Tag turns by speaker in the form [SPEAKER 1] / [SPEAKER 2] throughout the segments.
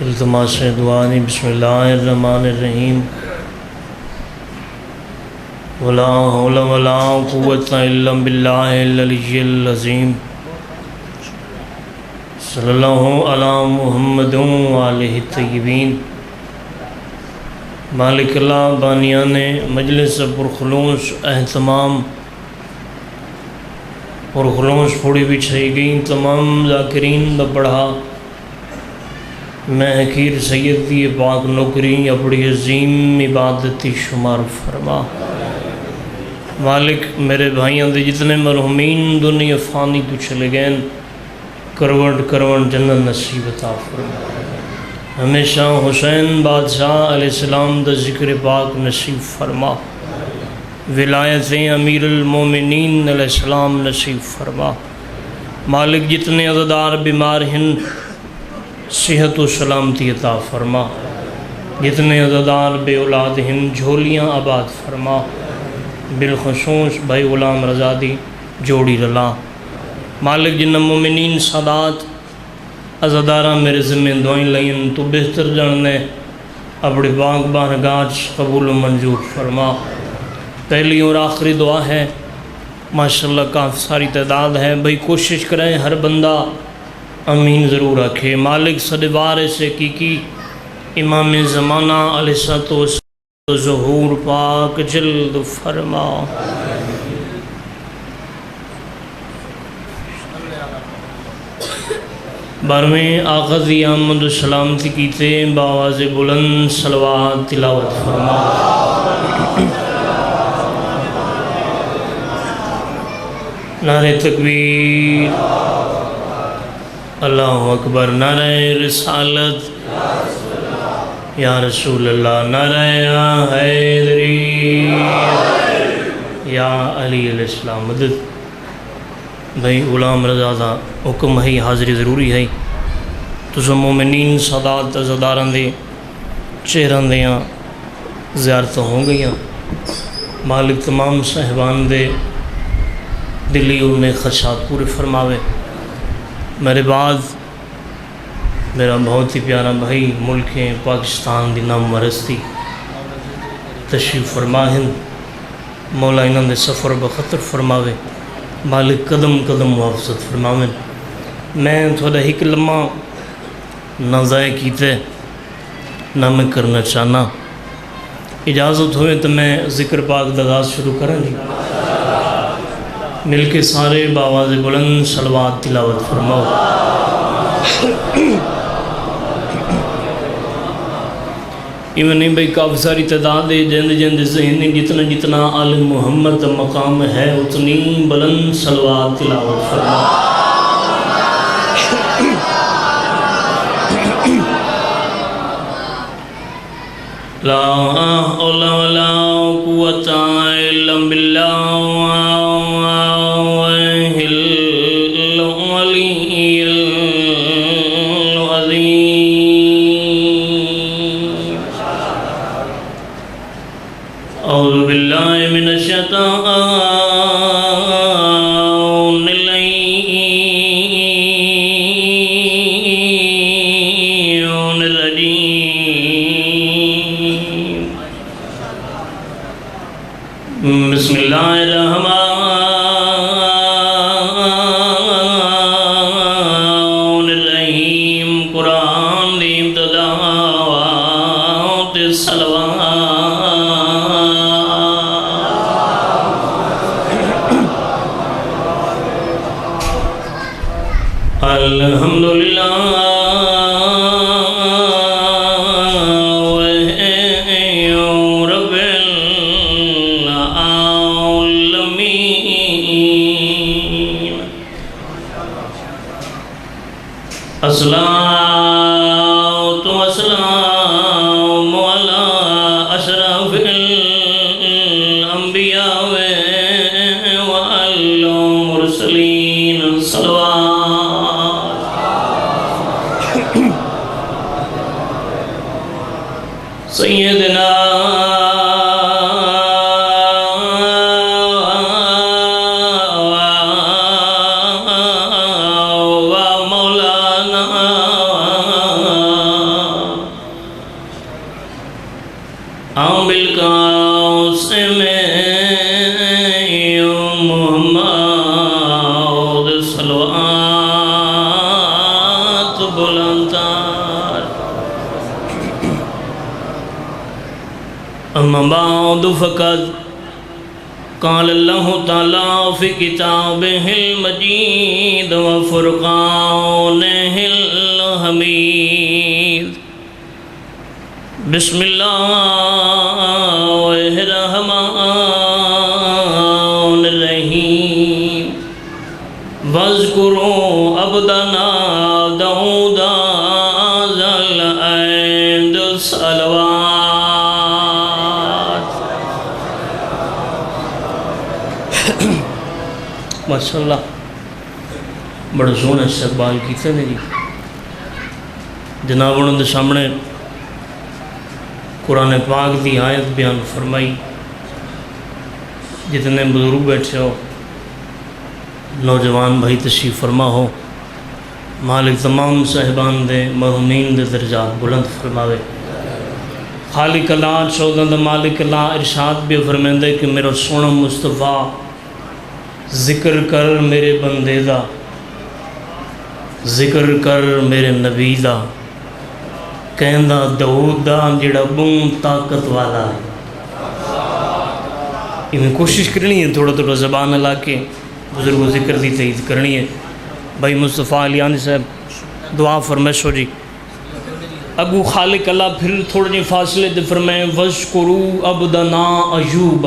[SPEAKER 1] التماس دعانی بسم اللہ الرحمن الرحیم ولا حول ولا قوة الا باللہ العلی العظیم صلی اللہ علی محمد وآلہ الطیبین۔ مالک اللہ بانیان مجلس پرخلوص اہتمام پرخلوص پھوڑی بچھائی گئی تمام ذاکرین دا پڑھا میں حقیر سید دی پاک نوکری اپنی عظیم عبادتی شمار فرما۔ مالک میرے بھائیاں دے جتنے مرحومین دنیا فانی تو چلے گئے کروڑ کروڑ جنت نصیب عطا فرما۔ ہمیشہ حسین بادشاہ علیہ السلام دا ذکر پاک نصیب فرما۔ ولایت امیر المومنین علیہ السلام نصیب فرما۔ مالک جتنے عزادار بیمار ہیں صحت و سلامتی عطا فرما۔ جتنے عزادار بے اولاد ہیں جھولیاں آباد فرما۔ بالخصوص بھائی غلام رضا دی جوڑی رلا۔ مالک جن مومنین سادات عزادارہ میرے ذمہ دعائیں لائیں تو بہتر جاننے اپنے باغ بارگاہ قبول و منظور فرما۔ پہلی اور آخری دعا ہے، ماشاءاللہ کافی ساری تعداد ہے، بھئی کوشش کریں ہر بندہ امین ضرور رکھے۔ مالک صدوار سے کی امام زمانہ علیہ الصلوۃ والسلام ظہور پاک جلد فرما۔ بارہویں آغازی آمد و سلامتی کیتے بآواز بلند صلوات تلاوت فرما۔ نعرہ تکبیر، اللہ اکبر، نعرہ رسالت یا رسول اللہ، نعرہ حیدری یا علی علیہ السلام مدد۔ بھائی غلام رضا دا حکم ہے حاضری ضروری ہے تو سب مومنین سادات عزاداراں دے چہراں دیاں زیارتیں ہو گئیاں۔ مالک تمام صاحبان دے دلی میں خدشات پورے فرماوے۔ میرے بعد میرا بہت ہی پیارا بھائی ملک پاکستان دی نام ورستی تشریف فرما ہیں، مولا انہوں نے سفر بخطر فرماوے، مالک قدم قدم محافظت فرماوے۔ میں تھوڑا ایک لمحہ نہ ضائع کیتے نہ میں کرنا چاہنا، اجازت ہوئے تو میں ذکر پاک دغاز شروع کریں گی، مل کے سارے بآواز بلند صلوات تلاوت فرماؤ۔ ایون نہیں بھئی کافی ساری تعداد ہے، جند جند ذہن جتنا جتنا آل محمد مقام ہے اتنی بلند صلوات تلاوت فرماؤ۔ لا حول ولا قوة الا باللہ اعوذ باللہ من الشیطان الرجیم۔ بسم اللہ الرحمن الرحیم۔ قرآن دی ابتداءات الصلوات۔ الحمدللہ رب العالمین۔ الصلاۃ والسلام علی اشرف الانبیاء والمرسلین۔ صلوات سیدنا و مولانا أما بعد فقد قال الله تعالى في كتابه المجيد وفرقانه الحميد بسم الله الرحمن الرحيم واذكروا عبدنا داود ذا الأيد الصلوات. ماشاءاللہ بڑا سونا استقبال کیتے نے جی. جناب انہوں نے سامنے قرآن پاک دی آیت بیان فرمائی. جتنے بزرگ بیٹھے ہو، نوجوان بھائی تشریف فرما ہو، مالک تمام صاحبان دے مرحومین دے درجات بلند فرماوے. خالق اللہ چودہ دا مالک اللہ ارشاد بھی فرمیندے کہ میرا سونا مصطفیٰ ذکر کر میرے بندے دا، ذکر کر میرے نبی دا، کہندہ داؤد دا جڑا بون طاقت والا ہے. انہیں کوشش کرنی ہے تھوڑا تھوڑا زبان اللہ کے بزرگ و ذکر دی تائید کرنی ہے. بھائی مصطفیٰ علیانی صاحب دعا فرمیشو جی. اگو خالق اللہ پھر تھوڑے جی فاصلے دے فرمائیں وَذْكُرُوا عَبْدَنَا أَيُّوبَ،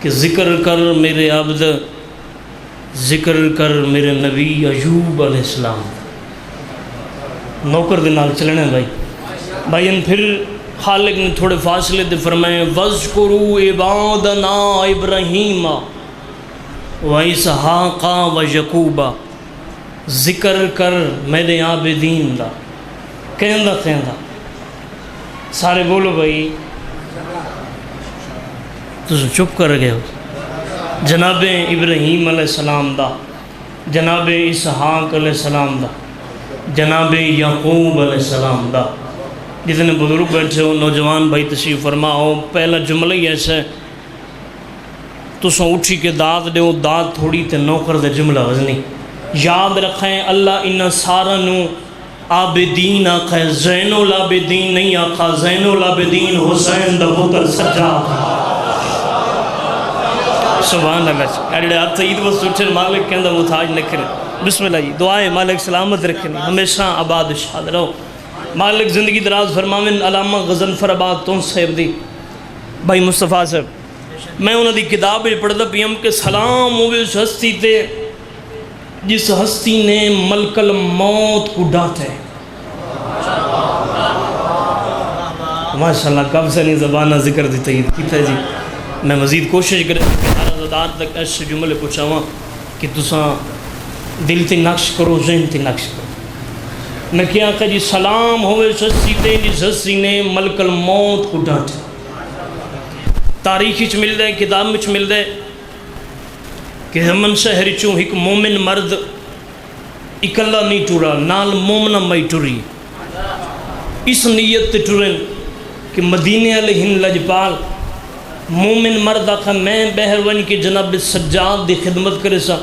[SPEAKER 1] کہ ذکر کر میرے عبد، ذکر کر میرے نبی ایوب علیہ السلام. نوکر دے نال چلنے بھائی. بھائی ان پھر خالق نے تھوڑے فاصلے دے فرمائیں وَذْكُرُوا عِبَادَنَا إِبْرَاهِيمَ وَإِسْحَاقَ وَيَعْقُوبَ، ذکر کر میرے عابدین دا. کہندہ سارے بولو بھائی. تو چپ کر گئے ہو. جناب ابراہیم علیہ السلام دا، جناب اسحاق علیہ السلام دا، جناب یعقوب علیہ السلام دا. جتنے بزرگ بیٹھے ہو، نوجوان بھائی تشریف فرما ہو. پہلا جملہ ہی ایسا ہے، تو سو اٹھی کے داد دے ہو، داد تھوڑی تے نوکر دے جملہ وزنی. یاد رکھیں اللہ انہا سارا نو عابدین آقا ہے، زین العابدین نہیں آقا. زین العابدین حسین دا پتر سجاد. سبحان اللہ. اڑے ہاتھ عید وقت اٹھے مالک کے اندر محتاج نہ کریں. بسم اللہ جی. دعائیں مالک سلامت رکھیں، ہمیشہ آباد شاد رہو. مالک زندگی دراز فرماویں. علامہ غضنفر آباد تون صاحب دی بھائی مصطفیٰ صاحب، میں انہوں دی کتاب پڑھتا پیم کہ سلام ہوئے اس ہستی تے جس ہستی نے ملک الموت کو ڈانٹا ہے. ماشاءاللہ کب سے نہیں زبانہ ذکر دی تائید کیتا ہے جی. میں مزید کوشش کریں کہ حرادار تک ایسے جملے پوچھاواں کہ تساں دل تے نقش کرو، ذہن تے نقش کرو. میں کیا کہ جی سلام ہوئے اس ہستی تے جس ہستی نے ملک الموت کو ڈانٹا. تاریخ مل دے، کتاب میں مل دے کہ ہمن شہر چوں ایک مومن مرد اکلا نہیں ٹورا، نال مومنہ مائی ٹوری. اس نیت تے ٹورن کہ مدینے علیہ لجپال مومن مرد آخا میں بہر ون کے جناب سجاد دی خدمت کرے سا.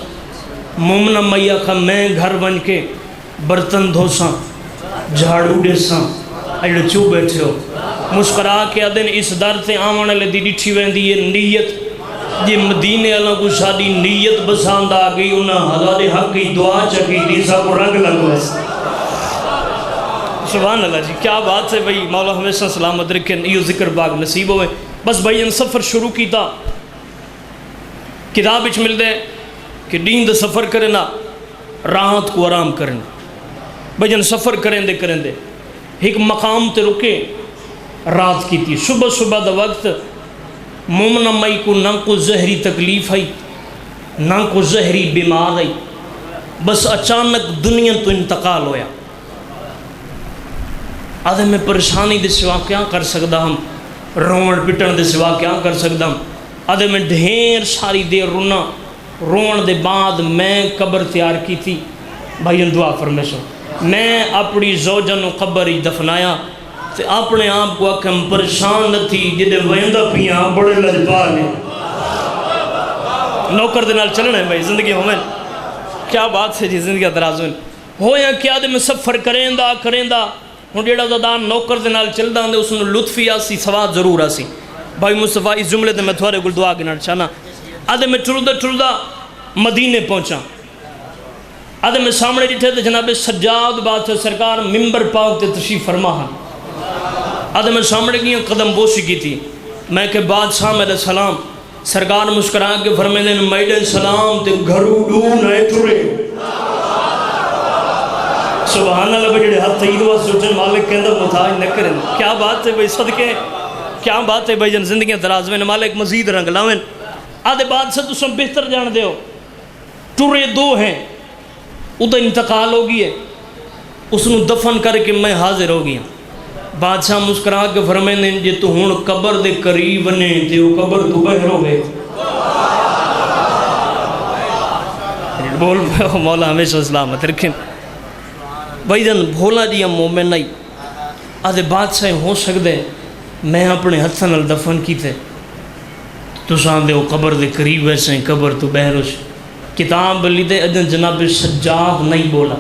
[SPEAKER 1] مومنہ مائی آخا میں گھر ون کے برتن دھو سا، جھاڑو دے سا. اجڑے چو بیٹھے ہو مسکرا کے آدھن اس در تے آمان علیہ دی ڈٹھی ویندی یہ نیت جی مدینے اللہ کو ساری نیت بساند آگئی. انہاں حضرت حق کی دعا چکی دیسا کو رنگ لگو ہے. سبحان اللہ جی. کیا بات ہے بھئی. مولا ہمیشہ سلامت رکھیں، یہ ذکر باغ نصیب ہوئے. بس بھائی ان سفر شروع کیتا. کتاب اچھ مل دے کہ دین دا سفر کرنا راحت کو آرام کرنا. بھائی ان سفر کریں دے ایک مقام تے رکے رات کی تھی. صبح صبح دا وقت مومنہ مائی کو نہ کو زہری تکلیف آئی، نہ کو زہری بیمار آئی. بس اچانک دنیا تو انتقال ہویا. آدھے میں پریشانی دے سوا کیا کر سکتا ہم، روڑ پٹن دے سوا کیا کر سکتا ہم. آدھے میں ڈھیر ساری دیر رونا، رون دے بعد میں قبر تیار کی تھی. بھائیوں دعا فرمیشو. میں اپنی زوجہ نو قبر ہی دفنایا تے اپنے آپ کو اکم پریشان نہ تھی جدے ویندہ پیاں بڑے لجپا لیں. نوکر دے نال چلنا ہے بھائی زندگی ہمیں. کیا بات ہے جی. زندگی دراز ہوئے ہو یا کیا دے میں سفر کریں دا ہوں جہاں زدان نوکر دے نال چلدا ہوں اس نوں لطف ہی آسی سواد ضرور آسی بھائی مصطفیٰ اس جملے تے میں تھوڑے کول دعا گنا چاہنا آدھے میں ٹردا مدینے پہنچا آدھے میں سامنے ڈٹھے تے جناب سجاد بادشاہ سرکار ممبر پاک تے تشریف فرما ہاں آدھے میں سامنے گیا قدم بوسی کی تھی میں کہ بادشاہ میرے سلام سرکار مسکرا کے فرمیندے میڈے سلام تے گھرو ڈون ہے ٹرے سبحان اللہ بجڑے ہاتھ تھئی دعا سوچن مالک کے اندر محتاج نہ کریں کیا بات ہے بھائی صدقے کیا بات ہے بھائی جن زندگیاں دراز میں مالک مزید رنگ لاویں آدھے بعد سے تسم بہتر جان دے ہو ٹرے دو ہیں ادھر انتقال ہو گئی ہے اس نو دفن کر کے میں حاضر ہو گیا بادشاہ مسکرا کے فرمیندے جے تو ہن قبر دے قریب نے تے او قبر تو باہر ہوے بول مولا ہمیشہ سلامت رکھیں بھائی جان بھولا جی ہم مومن نہیں آدھے بادشاہ ہو سکتے میں اپنے ہتھاں نال دفن کیتے تو سان دے وہ قبر دے قریب ویسے قبر تو باہر ہوش کتاب لیتے اجن جناب سجاد نہیں بولا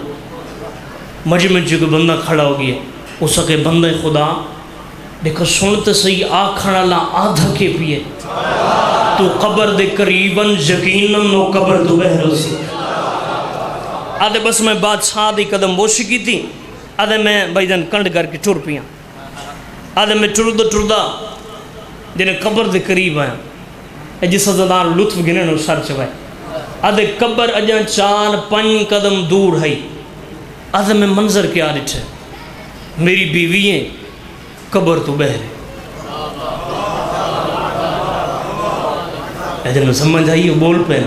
[SPEAKER 1] مجمع جو کہ بندہ کھڑا ہو گیا اس سکے بندہ خدا دیکھو سنتے صحیح آکھنا لا آدھا کے پیے تو قبر دے قریباً یقیناً وہ قبر تو باہر ہو سی آدھے بس میں بادشاہ دی قدم بوشی کی تھی آدھے میں بھائی جان کنڈ کر کے ٹر پیا آدھے میں ٹردا جنہیں قبر دے قریب آیا جس زدان لطف گنے نو سر چوائے آدھے قبر اجاں 4-5 قدم دور ہے آدھے میں منظر کیا رچھے میری بیوییں قبر تو بہر ہے ایسے میں سمجھ آئیے بول پہ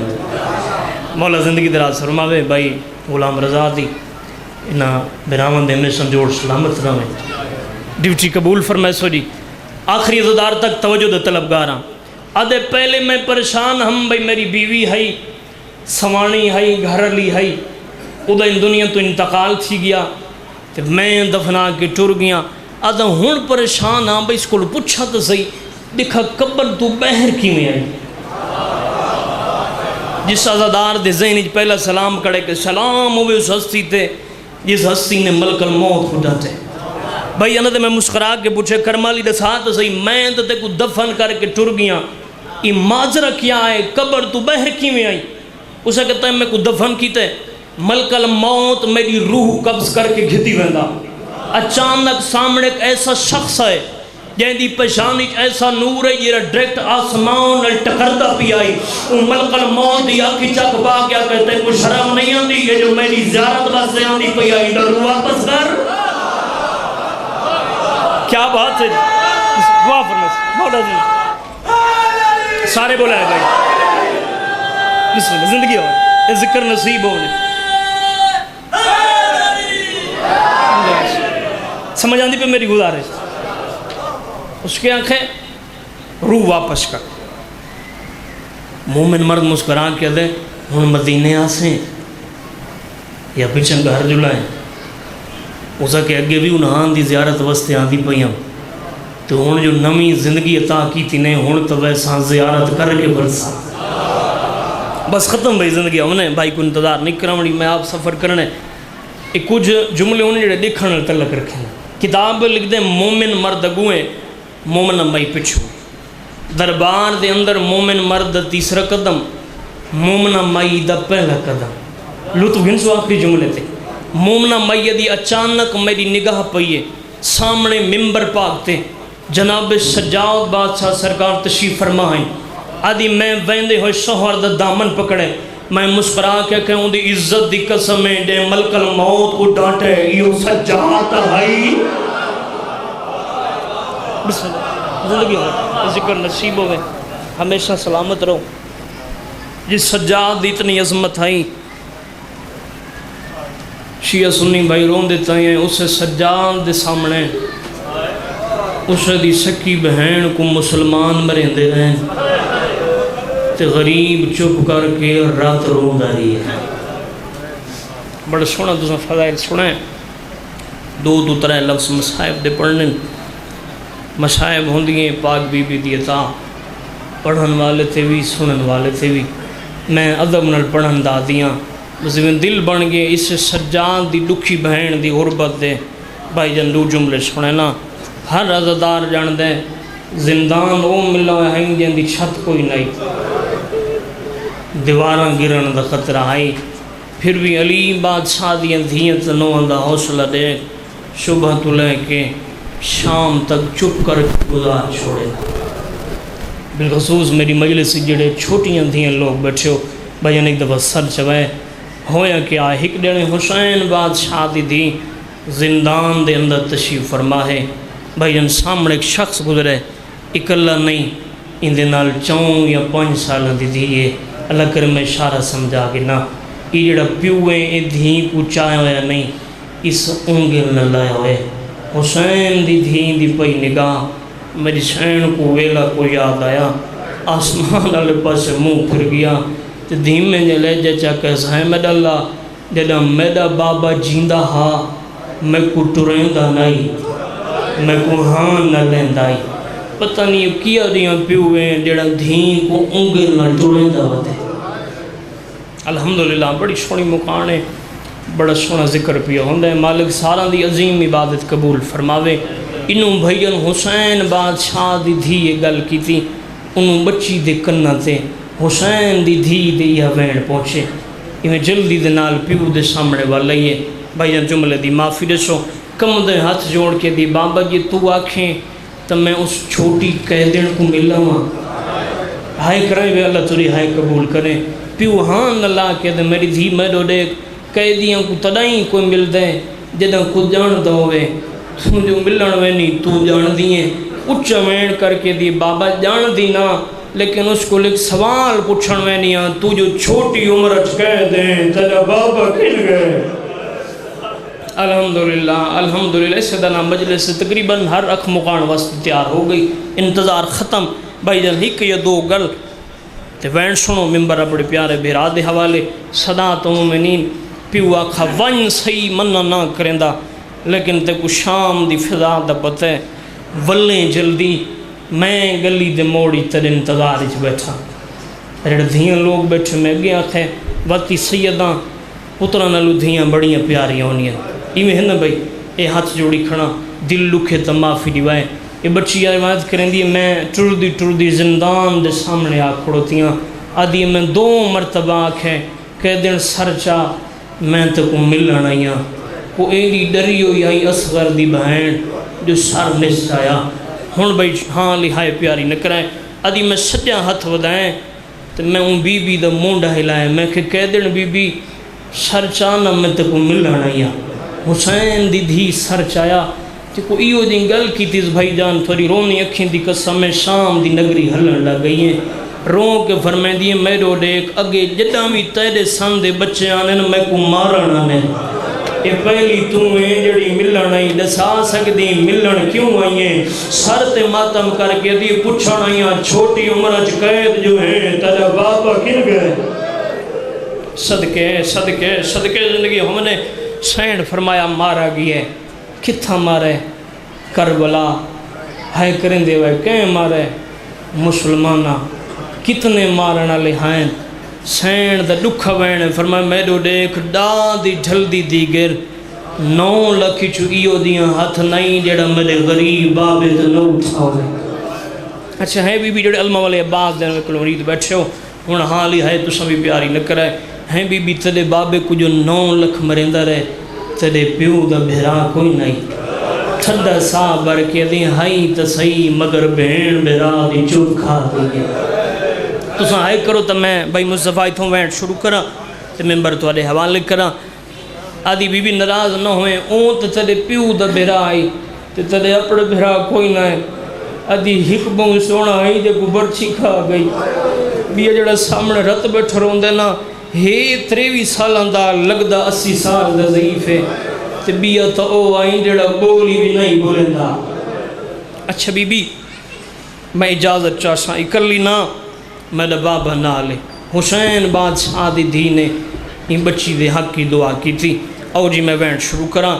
[SPEAKER 1] مولا زندگی دراز فرماوے بھائی غلام رضا دی انہاں براون دے میں سنجوڑ سلامت رہے ڈیوٹی قبول فرمائے سو جی آخری عزدار تک توجہ دے طلبگار ہاں آدھے پہلے میں پریشان ہم بھائی میری بیوی ہے سوانی ہے گھر لی ہے ادھا ان دنیا تو انتقال تھی گیا تو میں دفنا کے ٹر گیا آدھا ہون پریشان ہاں بھائی اس کو پوچھا تو صحیح دیکھا قبر تو باہر کی میں آئی جس عزدار دے ذہن پہلا سلام کڑے کہ سلام ہوئے اس ہستی تے جس ہستی نے ملک الموت خدا تے بھائی انہوں نے میں مسکرا کے پوچھے کرمالی دے ساتھ صحیح میں تو تے کو دفن کر کے ٹر گیا یہ ماجرہ کیا ہے قبر تو باہر کی میں آئی اسے کہتا ہے میں کو دفن کیتے ملک الموت میری روح قبض کر کے گھتی ویندا اچانک سامنے ایک ایسا شخص ہے جہاں دی پہچانی ایسا نور ہے یہ ڈائریکٹ آسمان نال ٹکردا پی آئی وہ ملک الموت دی آنکھی چک پا گیا کہتے ہیں کوئی شرم نہیں آندی یہ جو میری زیارت واسطے آندی پی آئی ڈر واپس کر کیا بات ہے دعا فرمائے مولا جی سارے بولائے بھائی بسم اللہ زندگی ہو ذکر نصیب ہو سمجھ آندی پہ میری گزارش اس کے آنکھیں روح واپس کر مومن مرد مسکران کے دے ہن مدینے آسیں یا پیچھے گھر جلائیں اسا کہ اگے بھی انہاں دی زیارت واسطے آندی پئیاں تو ہن جو نمی زندگی عطا کی تھی نے ہن تو ویسا زیارت کر کے برسا بس ختم بھائی زندگی ہم نے بھائی کو انتظار نہیں کرانی میں آپ سفر کرنے ایک کچھ جملے انہیں جڑے دیکھنے تعلق رکھیں کتاب لکھ دیں مومن مرد اگوئیں مومن مائی پچھو دربار دے اندر مومن مرد تیسرا قدم مومن مائی دا پہلا قدم لطف گن سو آخری جملے تھے مومن مائی دی اچانک میری نگاہ پئیے سامنے ممبر پاک تے جناب سجاد بادشاہ سرکار تشریف فرمائیں آدھی میں ویندے ہوئے شوہر دا دامن پکڑے میں مسکرا کے کہوں دی عزت دی قسمیں دے ملک الموت کو ڈانٹے یہ سجاد ہے بسم اللہ زندگی ہو ذکر نصیب ہوئے ہمیشہ سلامت رہو جس سجاد دی اتنی عظمت ہے شیعہ سنی بھائی رون دیتا ہیں اسے سجاد دے سامنے اسے دی سکی بہن کو مسلمان مرین دے رہے تے غریب چپ کر کے رات رو داری ہے بڑا سونا دوسرا فضائل سنیں دو ترہ لفظ مصائب دے پڑھنے مصائب ہوں دیئے پاک بی بی دیتا پڑھن والے تھے بھی سنن والے تھے بھی میں ادب نال پڑھن دا دیاں بس دل بن گئے اس سجاد دی دکھی بہن دی غربت دے بھائی جان دو جملے سنے نا، ہر عزادار جان دے زندان او ملا ہیں جن دی چھت کوئی نہیں، دیواراں گرن دا خطرہ آئی، پھر بھی علی بادشاہ دیاں دھیاں تنوان دا حوصلہ دے صبح تو لے کے شام تک چپ کر گزار چھوڑے۔ بالخصوص میری مجلس سے جڑے چھوٹیاں دھیاں لوگ بیٹھے ہو، بھائی ایک دفعہ سر چوائے ہویا کہ ایک دن حسین بادشاہ دی دی زندان دے اندر تشریف فرما ہے، بھائی جان سامنے ایک شخص گزرے، اکلا نہیں، ان دے نال 4 یا 5 سال دی دیئے، اللہ کرے میں اشارہ سمجھا کہ نا یہ جڑا پیوئے اے دھی کو چاہے ہویا نہیں، اس انگل نہ لائے ہوئے۔ حسین دی دھی دی پئی نگاہ میری شین کو ویلا کو یاد آیا، آسمان والے پاس منہ پھر گیا، تے دھیمے نے لے جا کیسا ہے میڈا اللہ جڑا میڈا بابا جیندہ ہا میں کو ٹریندا نہیں، میں کو ہاں نہ لیندا ہی، پتہ نہیں کیا دیاں پیوئے جڑا دھین کو انگل نہ ٹریندا ہوتے۔ الحمدللہ بڑی سونی مکان ہے، بڑا سونا ذکر پیا ہوندہ ہے، مالک ساراں دی عظیم عبادت قبول فرماوے۔ انہوں بھائیان حسین بادشاہ دی دھی یہ گل کی تھی، انہوں بچی دے کنہ تے حسین دی دھی دے یہ وین پہنچے، انہیں جلدی دے نال پیو دے سامنے والا یہ بھائیان جملے دی معافی دسو، کم دے ہاتھ جوڑ کے دی بابا جی تو آکھیں تو میں اس چھوٹی قیدین کو ملا ہوں، ہائے کریں بے اللہ تری ہائے قبول کریں، پیو ہاں اللہ کے دے میری دھی میں دو دیکھ قیدیاں کو تدائیں کوئی مل دے جدہ خود جان دوے، تو جو ملن وینی تو جان دیئے، اچھا وین کر کے دی بابا جان دینا، لیکن اس کو ایک سوال پوچھن وینی تو جو چھوٹی عمر کہہ دیں تیرا بابا کن گئے۔ الحمدللہ اس دنہ مجلس سے تقریباً ہر اکھ مقان واسط تیار ہو گئی، انتظار ختم، بھائی جان ہی کہ یہ 2 گل تے وین سنو ممبر اپنے پیارے بھیرا دے حوالے صدات مومنین پیو آکھا ون صحیح منہ نہ کرندہ، لیکن تے کو شام دی فضا دا پتہ ہے ولیں جلدی میں گلی دے موڑی تیرے انتظار اچ بیٹھا، رڑ دھیاں لوگ بیٹھے میں گیا آکھے واتی سیداں پترہ نلو دھیاں بڑیاں پیاریاں ہونیاں، ایویں ہے نا بھائی اے ہاتھ جوڑی کھڑا دل لکھے تا معافی دیوائے، یہ بچی روایت کریں دی میں ٹردی زندان دے سامنے آ کھڑوتیاں آدھی میں 2 مرتبہ آکھیں کہ دن سر چاہ میں تو کو ملن آئیاں، کو ایڈی ڈری ہوئی آئی اصغر دی بہن جو سر نس آیا، ہون بھائی ہاں لہائے پیاری نکرائے، آدھی میں سجا ہاتھ ودائیں تو میں ان بی بی دا مونڈا ہلائے، میں کہ دن بی بی سر چاہنا میں تو کو ملن آئیاں، حسین دی دھی سر چایا کہ کو ایو دن گل کی تیز بھائی جان تھوڑی رونی اکھیں دی قسم میں شام دی نگری ہلن لگ گئی ہیں، رون کے فرمائیں دیئے میرو دیکھ اگے جدہ بھی تیرے سن دے بچے آنے میں کو مارن آنے، اے پہلی تمہیں جڑی ملن آئی دسا سکتی ملن کیوں آئییں، سر تے ماتم کر کے دی پچھن آئیاں چھوٹی عمرچ قید جو ہیں تیرا بابا کن گئے، صدقے زندگی ہم نے سین فرمایا مارا گیا کتھا مارے کربلا ہائے کریں دے وے کہیں مارے مسلمانہ کتنے مارنا لہائیں سین دا دکھا وین فرمایا میڈو دیکھ دا دی ڈھل دی دیگر 9 لکھ چوئیو دیاں ہاتھ نہیں جڑا میرے غریب بابے دا نو اٹھاؤ دے۔ اچھا ہے بی بی جڑے علمہ والے عباس دین میں کلورید بیٹھے ہو ہون حالی ہے تو سبھی پیاری نہ کرے ہیں بی بی تیرے بابے کو جو 9 لکھ مرندہ رہے تیرے پیو دا بھیرا کوئی نہیں، تھڑا سا بر کے دی ہائی تسائی مگر بہن بھیرا دی چوب کھا دی، تو ساں آئے کرو تو میں بھائی مصطفیٰ تھوں وینٹ شروع کرا تو ممبر تو آلے حوالے کرا، آدھی بی بی نراز نہ ہوئے اون تو تیرے پیو دا بھیرا آئی تو تیرے اپنے بھیرا کوئی نہ ہے، آدھی حکموں سونا آئی دے کو برچی کھا گئی، بیا جڑا سامنے رت بیٹھ رون دینا ہے 23 سالان دا لگدا 80 سال دا ضعیف ہے تے بیا تا او آئیں جڑا بولی بھی نہیں بولندا۔ اچھا بی بی میں اجازت چاہساں اکلی نہ میرا بابا نہ لے، حسین بادشاہ دی دھی نے ان بچی دے حق کی دعا کی تھی، او جی میں وینٹ شروع کراں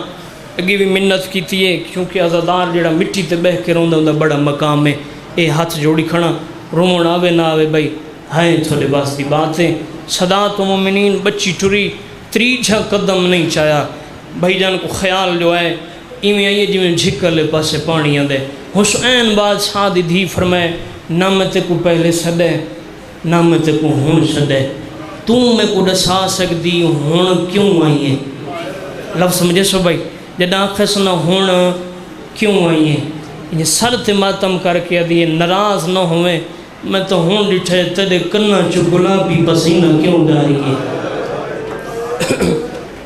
[SPEAKER 1] اگے بھی منت کی تھی کیونکہ عزادار جڑا مٹی تے بہ کے روندہ ہوندا بڑا مقام ہے، اے ہاتھ جوڑی کھڑا رومن آوے نہ آوے بھائی ہائیں تھوڑے واسطی باتیں صدات مومنین بچی ٹری 3 قدم نہیں چاہیا، بھائی جان کو خیال جو ہے ایویں آئیے جویں جھکلے پاسے پانی آندے حسین بادشاہ دی دھی فرمائے نہ میں تے کو پہلے سدے نہ میں تے کو ہون سدے تو میں کو دسا سکتی ہون کیوں آئی ہے لفظ سمجھے سو بھائی جدہ آخس نہ ہون کیوں آئی ہے یہ سر تے ماتم کر کے دیئے ناراض نہ ہوئے میں تو ہون ڈٹھے تیرے کنہ چو گلابی پسینہ کیوں ڈاری ہے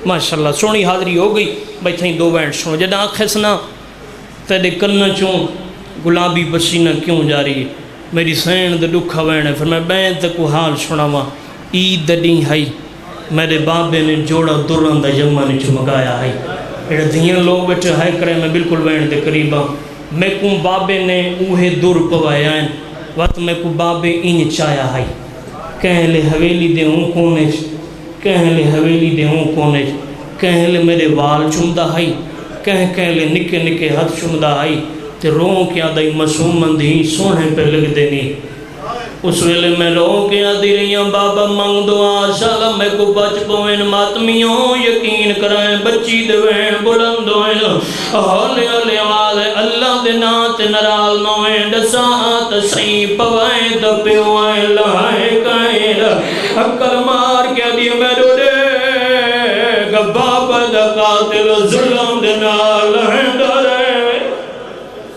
[SPEAKER 1] ماشاءاللہ سونی حاضری ہو گئی بھائی تھیں دو بینڈ سنو جدہ آخس نہ تیرے کنہ چو گلابی پسینہ کیوں جاری ہے میری سین دے دکھا وین ہے پھر میں بین تے کو حال سنا وا عید دیں ہائی میرے بابے نے جوڑا دران دا جمع نے چمکایا ہے ایڈا دھیاں لوگ بیٹھے ہائے کرے میں بالکل وین دے قریبا میں کو بابے نے اوہے دور پوایا ہے وقت میں کو بابے ان چایا ہے کہیں لے حویلی دے ہوں کونے کہیں لے حویلی دے ہوں کونے کہیں لے میرے وال چمدہ ہے کہیں لے نکے نکے ہاتھ چمدہ ہے تے رووں کیا دائی مسوم مندھی سونے پہ لگ دینی اس ویلے میں رووں کیا دی رہی ہیں بابا منگ دعا شالا میں کو بچ پوین ماتمیوں یقین کرائیں بچی دوین بلند ہوئین ہولے ہولے آوازے اللہ دے نات نرال نوین دساہت سی پوائیں دپیوائیں لائیں کائیں اکل مار کیا دی میں رو دے گا بابا دا قاتل ظلم دے نال لائیں دارے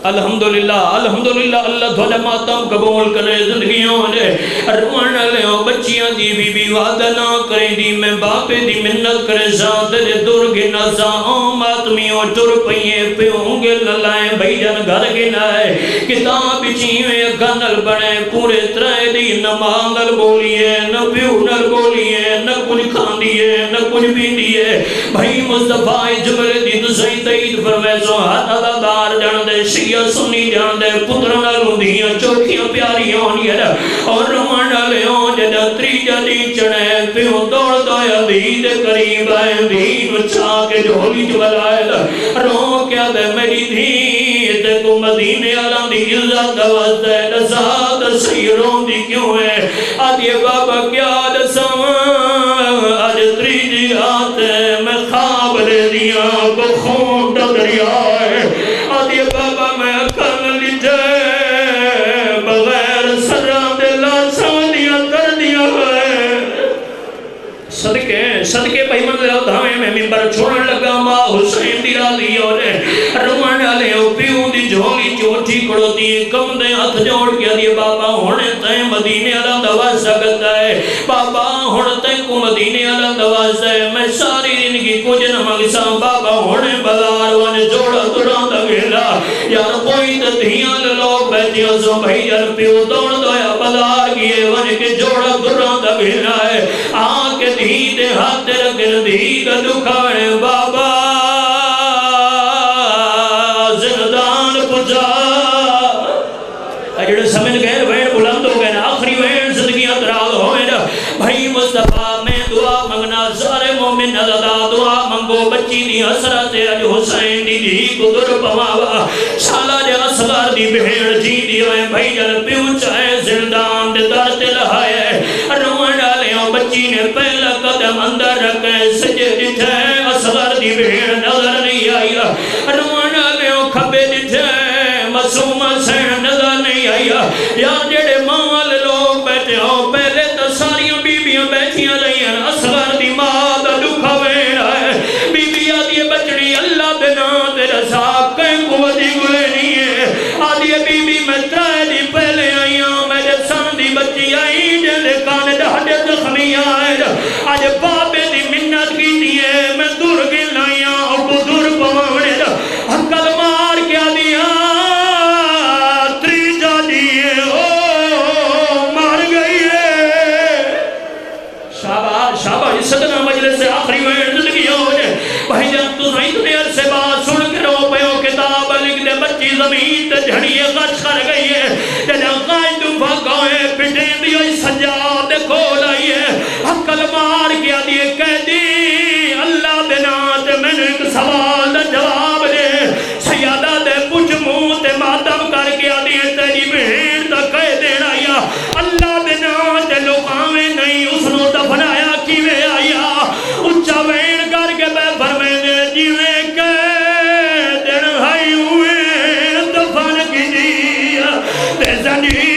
[SPEAKER 1] الحمدللہ الحمدللہ اللہ تھوڑا ماتم قبول کرے زندگیوں نے روان لے بچیاں دی بی بی وعدہ نہ کریں دی میں باپے دی منت کرے ساتھ دے در گنا سا ماتمیوں ٹر پئیے پیوں گے للائیں بھائی جن گھر گنائے کتاب چیویں گنل بڑے پورے ترائے دی نہ مانگل بولیے نہ پیو نل بولیے نہ کچھ کھاندیے نہ کچھ بیندیے بھائی مصطفیٰ جبل دی دسائی تئید فرمیسو ہاتھ اللہ دار جان دے شیعہ سنی جان دے پترنا لندیاں چوکیاں پیاریاں ہونی ہے اور رمان ڈالے ہوں جدہ تری جدی چڑھے پیوں دوڑ دویا دید قریب آئے دید بچا کے جھولی چبلائے رو کیا دے میری دید کو مدینے علام دی عزت دوست ہے دسات سیروں دی کیوں ہے آدھے بابا کیا دساں آج تری جی آتے میں خواب لے دیا کو خون دریا ہے آدھے بابا میں اکل لیتے بغیر سران دلا سانیاں کر دیا ہے صدقے بھائی منظر دھامے میں ممبر چھوڑن لگا ماں حسین دی راضی اور روان ڈالے پیوں دی جھولی چوٹھی کڑو دی کم دے ہاتھ جوڑ کیا دی بابا ہونے تے مدینے علا دوا سکتا ہے بابا ہونے تے کو مدینے علا دوا سے میں ساری زندگی کچھ نہ مگسا بابا ہونے بازار وانے جوڑا تران دا گھیلا یار کوئی تدھیاں لوگ بیٹھیاں سو بھائی جن پیو دوڑ دویا بازار کیے وانے کے جوڑا تران دا گھیلا ہے آن کے دھی دے ہاتھ رکھن دھی کا دکھانے بابا زندان پجا اجڑے سمجھ گئے وین بلند ہو گئے آخری وین زندگیاں ترال ہوئے بھائی مصطفیٰ میں دعا منگنا سارے مومن نظدہ دعا منگو بچی دی حسرت اج حسین دی دی کو در پواوا سالہ جا اصغر دی بہن جی دی ہوئے بھائی جن پیو چاہے زندان دے در تلہائے روان ڈالے بچی نے پہلا قدم اندر رکھے سجے جٹھے اصغر دی بہن نظر نہیں آئی روان ڈالے کھبے جٹھے مسوم سین نظر نہیں آئی یار جڑے مال لوگ بیٹھے ہوں پہلے تو ساریاں بیبیاں بیٹھیاں رہی ہیں اصغر دی ماں دا دکھا ویڑا ہے بیبی آدھی بچڑی اللہ دے نام تیرا صاحب کہیں قوتی گلے نہیں ہے آدھی بیبی میں ترائے دی پہلے آئی ہوں میرے سن دی بچی آئی جلے کانے دہڑے زخمی آئے آج بابے دی منت کی دیئے میں دور گل آئی ہوں اور دور پوانے حقل مار کیا دیا صدقہ مجلس سے آخری وین زندگی ہو جائے بھائی جان تو نہیں تنے عرصے بات سن کے رو پیو کتاب لکھ دے بچی زمین تے جھڑیے غش کر گئی ہے جنہاں قائد دفع گوئے پٹے دیوئی سجاد کھول آئی ہے حقل مار کیا دیئے کہہ دی اللہ بنات میں نے ایک سوال دا جواب دے سیادہ دے پچھ منہ تے ماتم کر کیا دیئے تیری بہن دا کہہ دینا یا اللہ بنات لوکاویں نہیں اس نو دفنایا کیویں آیا اچھا وین کر کے بے فرمینے جیویں کہہ دے
[SPEAKER 2] جنی